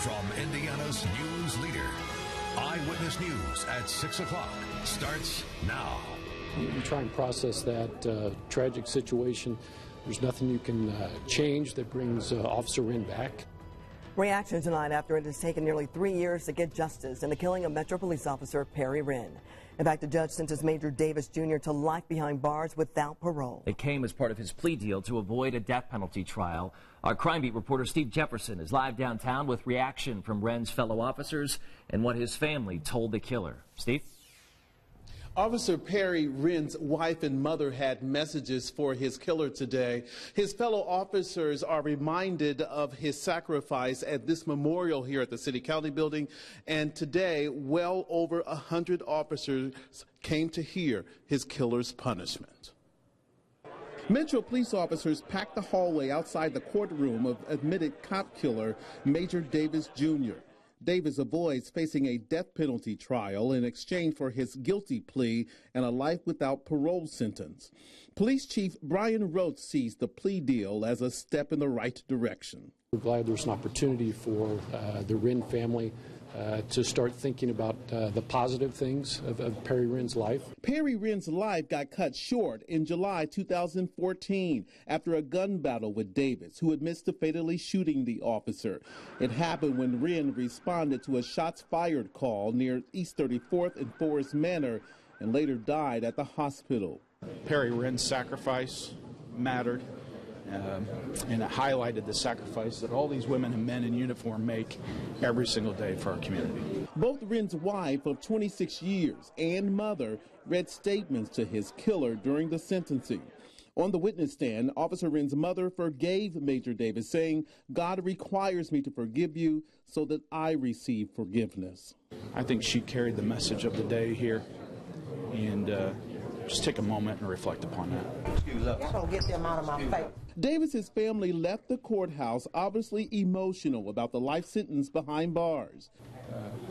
From Indiana's news leader, Eyewitness News at 6 o'clock starts now. You try and process that tragic situation. There's nothing you can change that brings Officer Wren back. Reaction tonight after it has taken nearly 3 years to get justice in the killing of Metro Police Officer Perry Wren. In fact, the judge sentenced Major Davis Jr. to life behind bars without parole. It came as part of his plea deal to avoid a death penalty trial. Our crime beat reporter Steve Jefferson is live downtown with reaction from Wren's fellow officers and what his family told the killer. Steve? Officer Perry Wren's wife and mother had messages for his killer today. His fellow officers are reminded of his sacrifice at this memorial here at the City County building. And today, well over 100 officers came to hear his killer's punishment. Metro police officers packed the hallway outside the courtroom of admitted cop killer Major Davis Jr. Davis avoids facing a death penalty trial in exchange for his guilty plea and a life without parole sentence. Police Chief Brian Roach sees the plea deal as a step in the right direction. We're glad there's an opportunity for the Wren family to start thinking about the positive things of Perry Wren's life. Perry Wren's life got cut short in July 2014 after a gun battle with Davis, who admits to fatally shooting the officer. It happened when Wren responded to a shots fired call near East 34th and Forest Manor and later died at the hospital. Perry Wren's sacrifice mattered. And it highlighted the sacrifice that all these women and men in uniform make every single day for our community. Both Wren's wife of 26 years and mother read statements to his killer during the sentencing. On the witness stand, Officer Wren's mother forgave Major Davis, saying, "God requires me to forgive you so that I receive forgiveness." I think she carried the message of the day here, and just take a moment and reflect upon that. Y'all don't get them out of my face. Davis's family left the courthouse obviously emotional about the life sentence behind bars.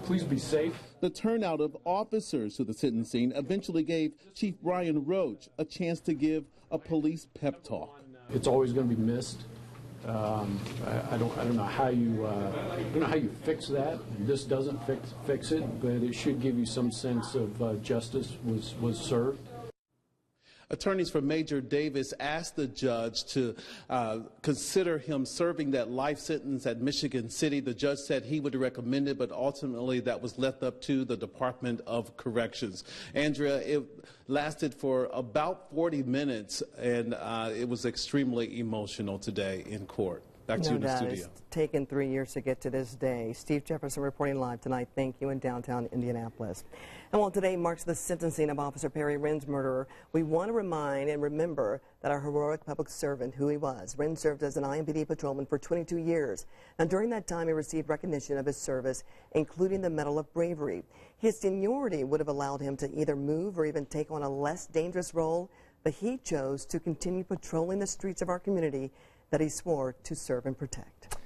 Please be safe. The turnout of officers to the sentencing eventually gave Chief Brian Roach a chance to give a police pep talk. It's always going to be missed. I don't know how you fix that. This doesn't fix it, but it should give you some sense of justice was served. Attorneys for Major Davis asked the judge to consider him serving that life sentence at Michigan City. The judge said he would recommend it, but ultimately that was left up to the Department of Corrections. Andrea, it lasted for about 40 minutes, and it was extremely emotional today in court. Back to you in the studio. It's taken 3 years to get to this day. Steve Jefferson reporting live tonight. Thank you in downtown Indianapolis. And while today marks the sentencing of Officer Perry Wren's murderer, we want to remind and remember that our heroic public servant, who he was. Wren served as an IMPD patrolman for 22 years. And during that time, he received recognition of his service, including the Medal of Bravery. His seniority would have allowed him to either move or even take on a less dangerous role, but he chose to continue patrolling the streets of our community that he swore to serve and protect.